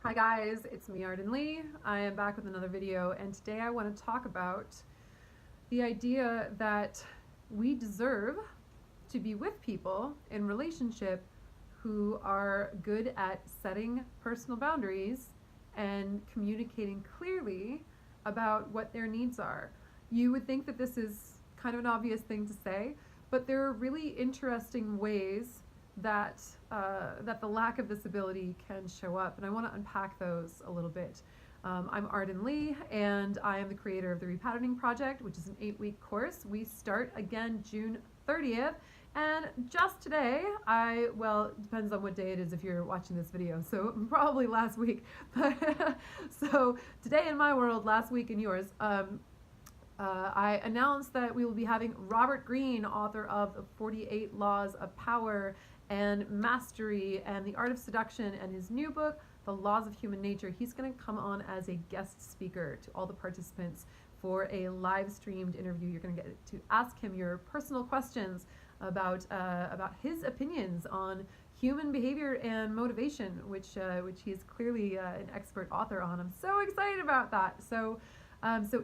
Hi guys, it's me Arden Lee. I am back with another video, and today I want to talk about the idea that we deserve to be with people in relationship who are good at setting personal boundaries and communicating clearly about what their needs are. You would think that this is kind of an obvious thing to say, but there are really interesting ways that that the lack of this ability can show up, and I want to unpack those a little bit. I'm Arden Lee, and I am the creator of the Repatterning Project, which is an 8-week course. We start again June 30th, and just today, well, it depends on what day it is if you're watching this video, so probably last week, but so today in my world, last week in yours, I announced that we will be having Robert Greene, author of The 48 Laws of Power and Mastery and The Art of Seduction, and his new book, The Laws of Human Nature. He's going to come on as a guest speaker to all the participants for a live streamed interview. You're going to get to ask him your personal questions about his opinions on human behavior and motivation, which he is clearly an expert author on. I'm so excited about that. So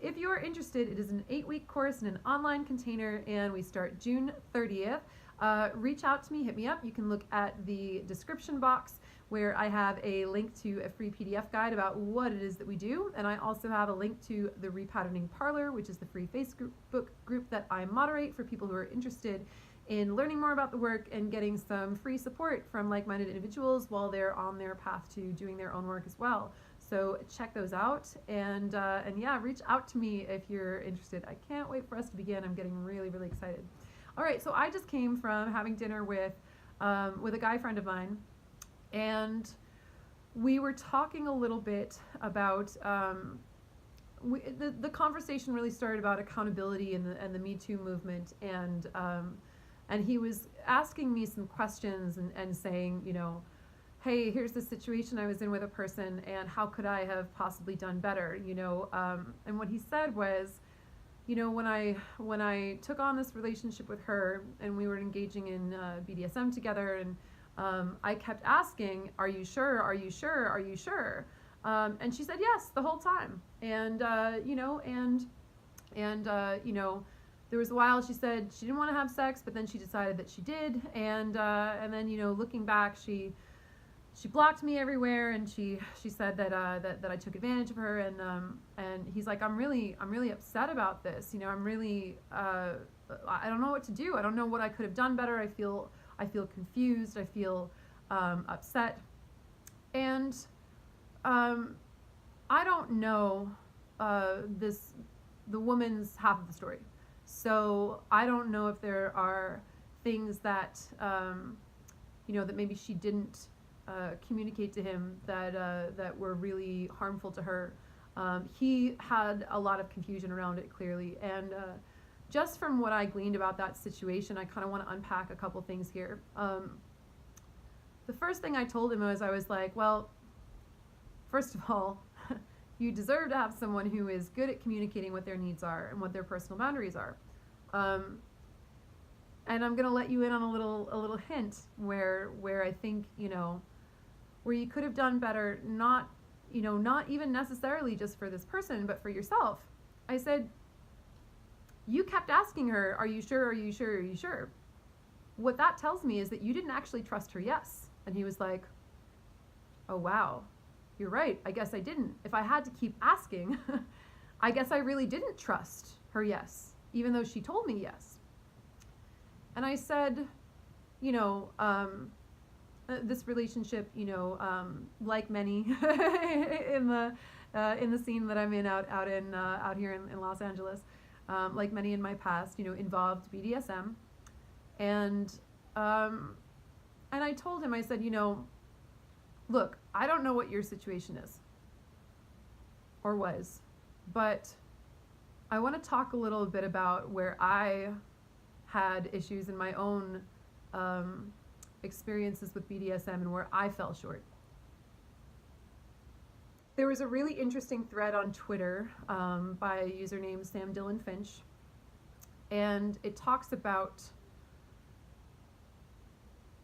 if you are interested, it is an 8-week course in an online container, and we start June 30th. Reach out to me, hit me up. You can look at the description box where I have a link to a free PDF guide about what it is that we do, and I also have a link to the Repatterning Parlor, which is the free Facebook group that I moderate for people who are interested in learning more about the work and getting some free support from like-minded individuals while they're on their path to doing their own work as well. So check those out, and yeah, reach out to me if you're interested. I can't wait for us to begin. I'm getting really, really excited. All right, so I just came from having dinner with a guy friend of mine, and we were talking a little bit about the conversation really started about accountability and the Me Too movement, and he was asking me some questions and saying, you know, hey, here's the situation I was in with a person, and how could I have possibly done better, you know? And what he said was, you know, when I took on this relationship with her and we were engaging in BDSM together, and I kept asking, are you sure? Are you sure? Are you sure? And she said yes the whole time. And you know, you know, there was a while she said she didn't want to have sex, but then she decided that she did. And then, you know, looking back, she blocked me everywhere, and she said that I took advantage of her, and he's like, I'm really upset about this, you know, I'm really I don't know what to do. I don't know what I could have done better. I feel confused. I feel upset, and I don't know the woman's half of the story, so I don't know if there are things that you know, that maybe she didn't communicate to him that were really harmful to her. He had a lot of confusion around it, clearly, and just from what I gleaned about that situation, I kind of want to unpack a couple things here. The first thing I told him was, I was like, well, first of all, you deserve to have someone who is good at communicating what their needs are and what their personal boundaries are. And I'm going to let you in on a little hint where I think, you know, where you could have done better, not even necessarily just for this person, but for yourself. I said, you kept asking her, are you sure? Are you sure? Are you sure? What that tells me is that you didn't actually trust her yes. And he was like, oh wow, you're right. I guess I didn't. If I had to keep asking, I guess I really didn't trust her yes, even though she told me yes. And I said, you know, this relationship, you know, like many in the scene that I'm in out here in Los Angeles, like many in my past, you know, involved BDSM, and I told him, I said, you know, look, I don't know what your situation is or was, but I want to talk a little bit about where I had issues in my own experiences with BDSM and where I fell short. There was a really interesting thread on Twitter by a user named Sam Dillon Finch, and it talks about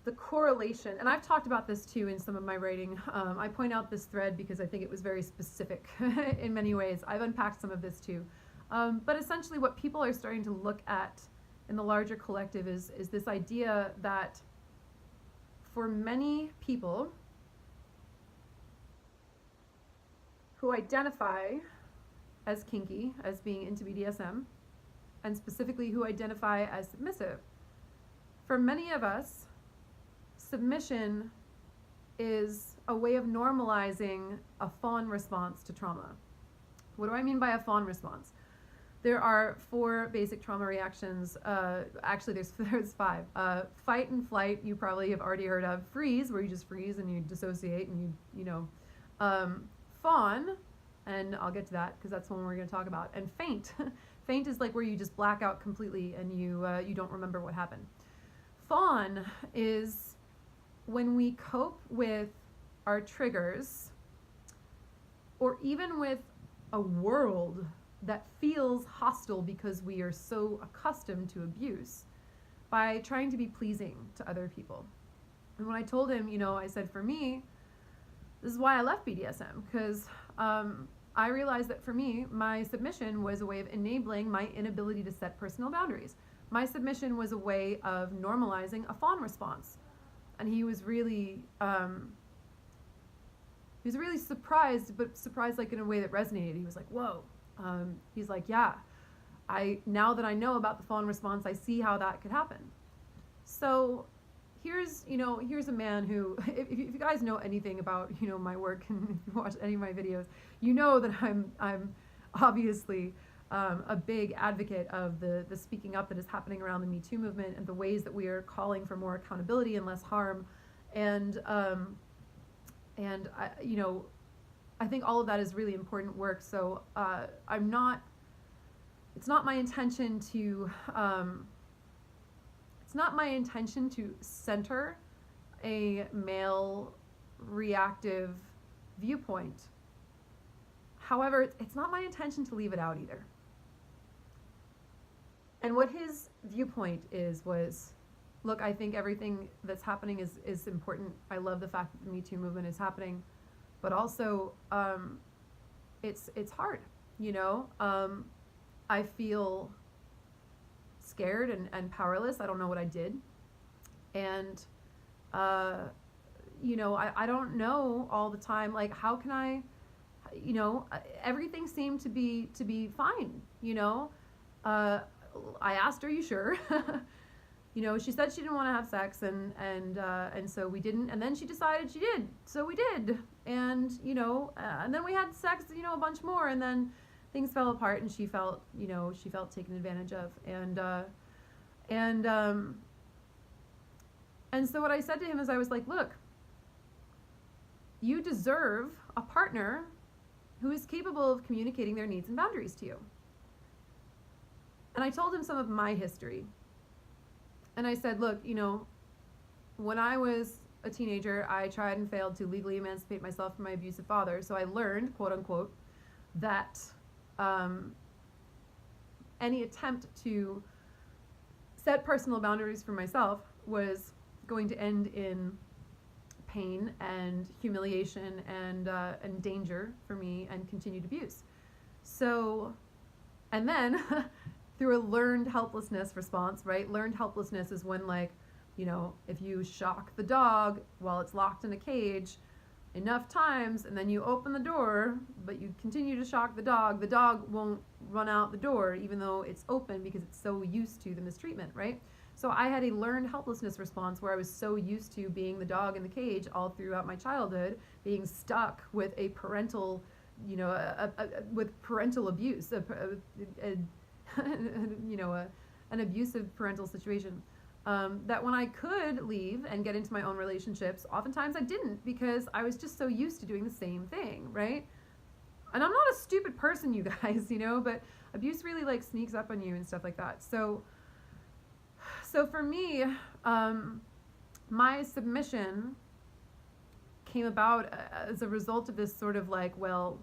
the correlation, and I've talked about this too in some of my writing. I point out this thread because I think it was very specific in many ways. I've unpacked some of this too. But essentially what people are starting to look at in the larger collective is this idea that for many people who identify as kinky, as being into BDSM, and specifically who identify as submissive, for many of us, submission is a way of normalizing a fawn response to trauma. What do I mean by a fawn response? There are 4 basic trauma reactions. Actually, there's 5. Fight and flight, you probably have already heard of. Freeze, where you just freeze and you dissociate and you know. Fawn, and I'll get to that because that's one we're going to talk about. And faint. Faint is like where you just black out completely and you don't remember what happened. Fawn is when we cope with our triggers, or even with a world that feels hostile because we are so accustomed to abuse, by trying to be pleasing to other people. And when I told him, you know, I said, for me, this is why I left BDSM, because I realized that for me, my submission was a way of enabling my inability to set personal boundaries. My submission was a way of normalizing a fawn response. And he was really surprised, but surprised like in a way that resonated. He was like, whoa. He's like, yeah, now that I know about the fawn response, I see how that could happen. So here's a man who, if you guys know anything about, you know, my work, and if you watch any of my videos, you know that I'm obviously a big advocate of the speaking up that is happening around the Me Too movement and the ways that we are calling for more accountability and less harm. And I think all of that is really important work. So it's not my intention to center a male reactive viewpoint. However, it's not my intention to leave it out either. And what his viewpoint was, look, I think everything that's happening is important. I love the fact that the Me Too movement is happening, but also it's hard, you know? I feel scared and powerless. I don't know what I did. And, you know, I don't know all the time, like, how can I, you know, everything seemed to be fine, you know? I asked her, "Are you sure?" You know, she said she didn't want to have sex, and so we didn't. And then she decided she did, so we did. And you know, and then we had sex, you know, a bunch more, and then things fell apart, and she felt taken advantage of. And so what I said to him is, I was like, look, you deserve a partner who is capable of communicating their needs and boundaries to you. And I told him some of my history. And I said, look, you know, when I was a teenager, I tried and failed to legally emancipate myself from my abusive father. So I learned, quote unquote, that any attempt to set personal boundaries for myself was going to end in pain and humiliation and danger for me and continued abuse. So, and then through a learned helplessness response, right? Learned helplessness is when, like, you know, if you shock the dog while it's locked in a cage enough times and then you open the door, but you continue to shock the dog won't run out the door even though it's open because it's so used to the mistreatment, right? So I had a learned helplessness response where I was so used to being the dog in the cage all throughout my childhood, being stuck with a parental, you know, with parental abuse, you know, an abusive parental situation, that when I could leave and get into my own relationships, oftentimes I didn't because I was just so used to doing the same thing, right? And I'm not a stupid person, you guys, you know, but abuse really like sneaks up on you and stuff like that. So for me, my submission came about as a result of this sort of like, well,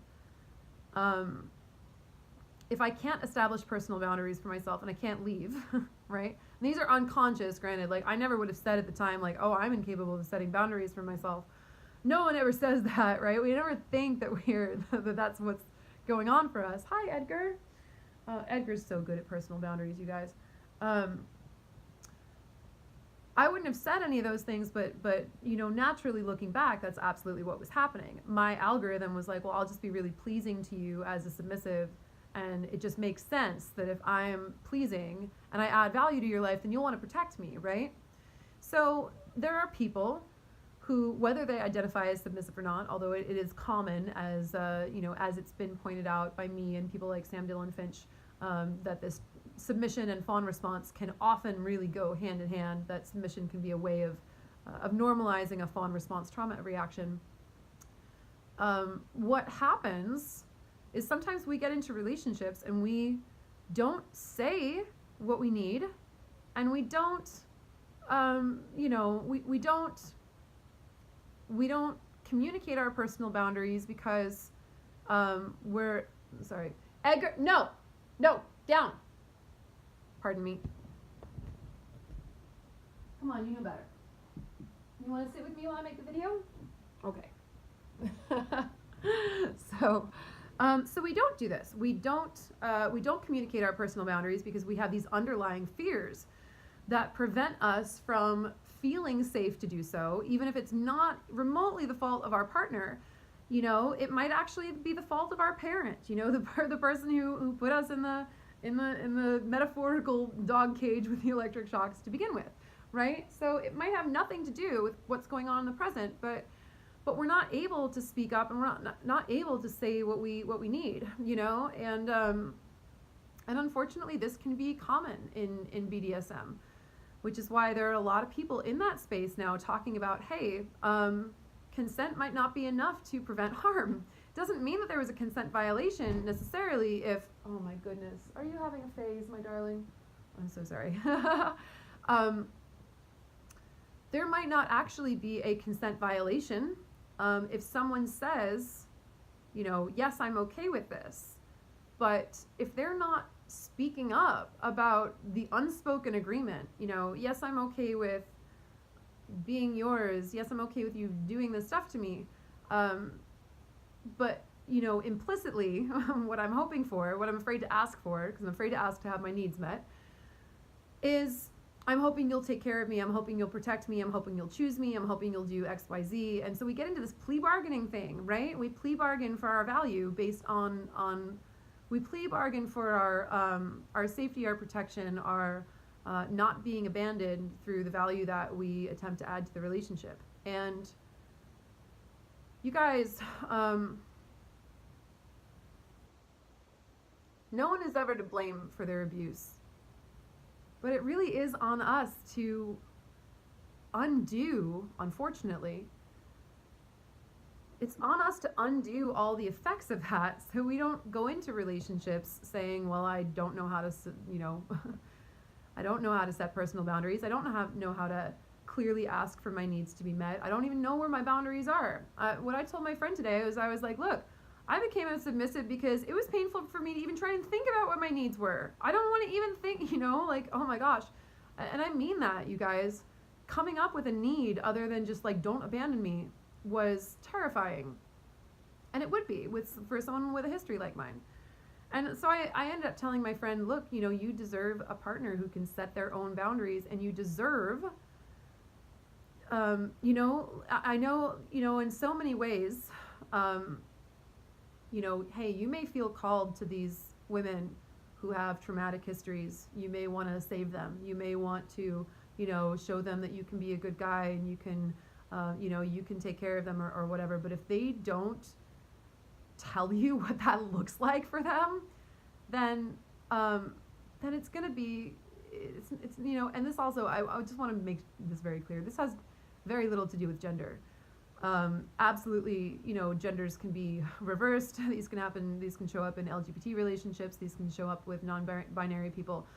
if I can't establish personal boundaries for myself and I can't leave, right? And these are unconscious, granted. Like, I never would have said at the time, like, oh, I'm incapable of setting boundaries for myself. No one ever says that, right? We never think that that's what's going on for us. Hi, Edgar. Edgar's so good at personal boundaries, you guys. I wouldn't have said any of those things, but naturally looking back, that's absolutely what was happening. My algorithm was like, well, I'll just be really pleasing to you as a submissive, and it just makes sense that if I'm pleasing and I add value to your life, then you'll want to protect me, right? So there are people who, whether they identify as submissive or not, although it is common, as as it's been pointed out by me and people like Sam Dillon Finch, that this submission and fawn response can often really go hand in hand. That submission can be a way of normalizing a fawn response trauma reaction. What happens is sometimes we get into relationships and we don't say what we need, and we don't, we don't communicate our personal boundaries because Edgar, no, down. Pardon me. Come on, you know better. You want to sit with me while I make the video? Okay. So we don't do this. We don't communicate our personal boundaries because we have these underlying fears that prevent us from feeling safe to do so, even if it's not remotely the fault of our partner. It might actually be the fault of our parent. The person who put us in the metaphorical dog cage with the electric shocks to begin with, right? So it might have nothing to do with what's going on in the present, but we're not able to speak up, and we're not able to say what we need, and unfortunately this can be common in BDSM, which is why there are a lot of people in that space now talking about, hey, consent might not be enough to prevent harm. Doesn't mean that there was a consent violation necessarily if, oh my goodness, are you having a phase, my darling? I'm so sorry. There might not actually be a consent violation if someone says, yes, I'm okay with this, but if they're not speaking up about the unspoken agreement, yes, I'm okay with being yours, yes, I'm okay with you doing this stuff to me, but implicitly what I'm hoping for, what I'm afraid to ask for, because I'm afraid to ask to have my needs met, is I'm hoping you'll take care of me, I'm hoping you'll protect me, I'm hoping you'll choose me, I'm hoping you'll do X, Y, Z. And so we get into this plea bargaining thing, right? We plea bargain for our value based on we plea bargain for our safety, our protection, our not being abandoned through the value that we attempt to add to the relationship. And you guys, no one is ever to blame for their abuse, but it really is on us to undo, unfortunately, it's on us to undo all the effects of that, so we don't go into relationships saying, well, I don't know how to, I don't know how to set personal boundaries. I don't know how to clearly ask for my needs to be met. I don't even know where my boundaries are. What I told my friend today was, I was like, look, I became a submissive because it was painful for me to even try and think about what my needs were. I don't want to even think, like, oh my gosh. And I mean that, you guys. Coming up with a need other than just like, don't abandon me, was terrifying. And it would be for someone with a history like mine. And so I ended up telling my friend, look, you deserve a partner who can set their own boundaries, and you deserve, I know, in so many ways, hey, you may feel called to these women who have traumatic histories. You may want to save them. You may want to, show them that you can be a good guy and you can, you can take care of them or whatever. But if they don't tell you what that looks like for them, then it's going to be, it's and this also, I just want to make this very clear. This has very little to do with gender. Absolutely, genders can be reversed. These can happen. These can show up in LGBT relationships. These can show up with non-binary people.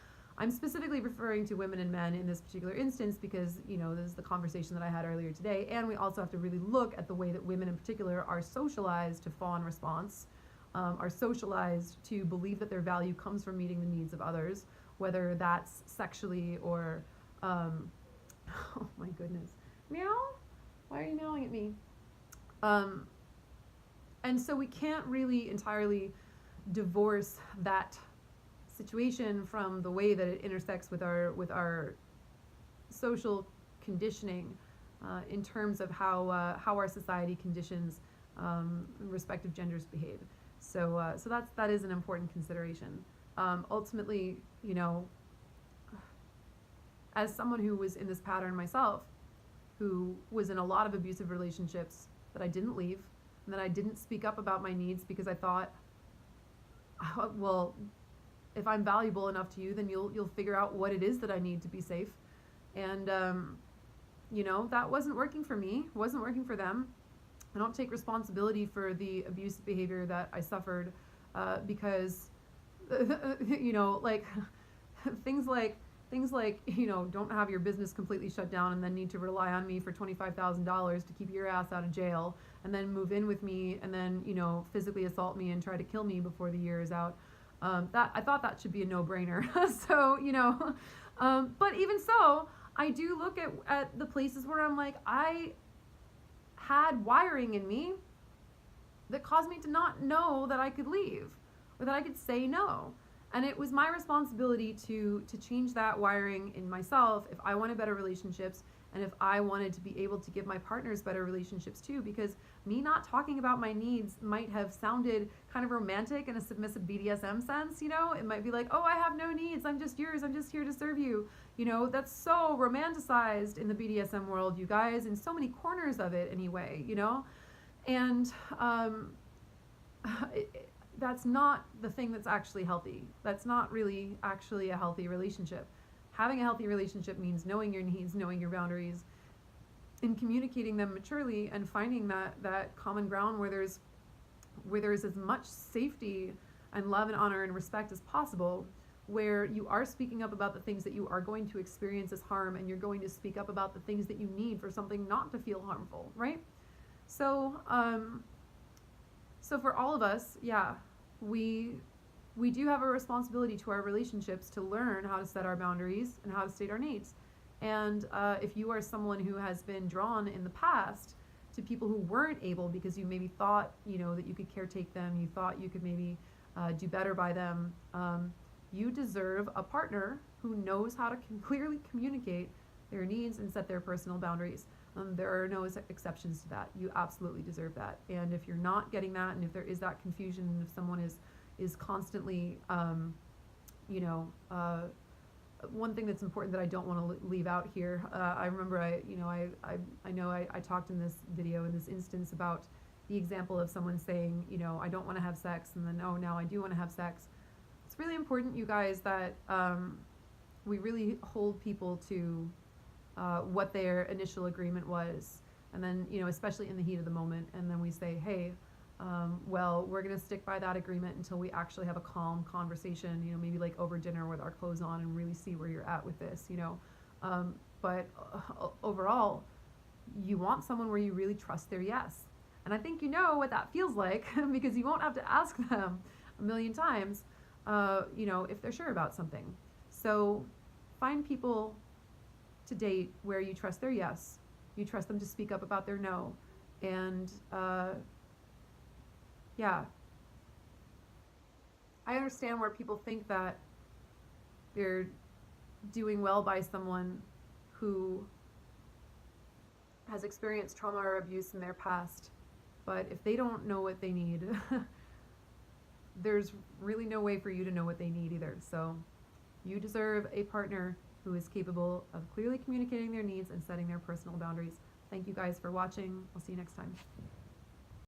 I'm specifically referring to women and men in this particular instance because, this is the conversation that I had earlier today. And we also have to really look at the way that women in particular are socialized to fawn response, are socialized to believe that their value comes from meeting the needs of others, whether that's sexually or, oh my goodness, meow, why are you meowing at me? And so we can't really entirely divorce that situation from the way that it intersects with our social conditioning in terms of how our society conditions respective genders behave. So that is an important consideration. Ultimately, you know, as someone who was in this pattern myself, who was in a lot of abusive relationships that I didn't leave, and then I didn't speak up about my needs because I thought, well, if I'm valuable enough to you, then you'll figure out what it is that I need to be safe. And you know, that wasn't working for me, wasn't working for them. I don't take responsibility for the abusive behavior that I suffered because you know, like things like, you know, don't have your business completely shut down and then need to rely on me for $25,000 to keep your ass out of jail, and then move in with me, and then, you know, physically assault me and try to kill me before the year is out. That I thought that should be a no-brainer. So, you know, but even so, I do look at the places where I'm like, I had wiring in me that caused me to not know that I could leave or that I could say no. And it was my responsibility to change that wiring in myself if I wanted better relationships, and if I wanted to be able to give my partners better relationships too, because me not talking about my needs might have sounded kind of romantic in a submissive BDSM sense, you know? It might be like, oh, I have no needs, I'm just yours, I'm just here to serve you. You know, that's so romanticized in the BDSM world, you guys, in so many corners of it anyway, you know? And that's not the thing that's actually healthy. That's not really actually a healthy relationship. Having a healthy relationship means knowing your needs, knowing your boundaries, and communicating them maturely, and finding that common ground where there's as much safety and love and honor and respect as possible, where you are speaking up about the things that you are going to experience as harm, and you're going to speak up about the things that you need for something not to feel harmful, right? So so for all of us, yeah, we do have a responsibility to our relationships to learn how to set our boundaries and how to state our needs. And if you are someone who has been drawn in the past to people who weren't able, because you maybe thought, you know, that you could caretake them, you thought you could maybe do better by them, you deserve a partner who knows how to clearly communicate their needs and set their personal boundaries. There are no exceptions to that. You absolutely deserve that. And if you're not getting that, and if there is that confusion, and if someone is constantly, you know, one thing that's important that I don't want to leave out here. I remember I know I talked in this video, in this instance, about the example of someone saying, you know, I don't want to have sex, and then, oh, now I do want to have sex. It's really important, you guys, that we really hold people to what their initial agreement was, and then, you know, especially in the heat of the moment, and then we say, hey, well, we're going to stick by that agreement until we actually have a calm conversation, you know, maybe like over dinner with our clothes on, and really see where you're at with this, you know. But overall, you want someone where you really trust their yes. And I think you know what that feels like because you won't have to ask them a million times, you know, if they're sure about something. So find people to date where you trust their yes, you trust them to speak up about their no, and yeah. I understand where people think that they're doing well by someone who has experienced trauma or abuse in their past, but if they don't know what they need, there's really no way for you to know what they need either. So you deserve a partner who is capable of clearly communicating their needs and setting their personal boundaries. Thank you guys for watching. I'll see you next time.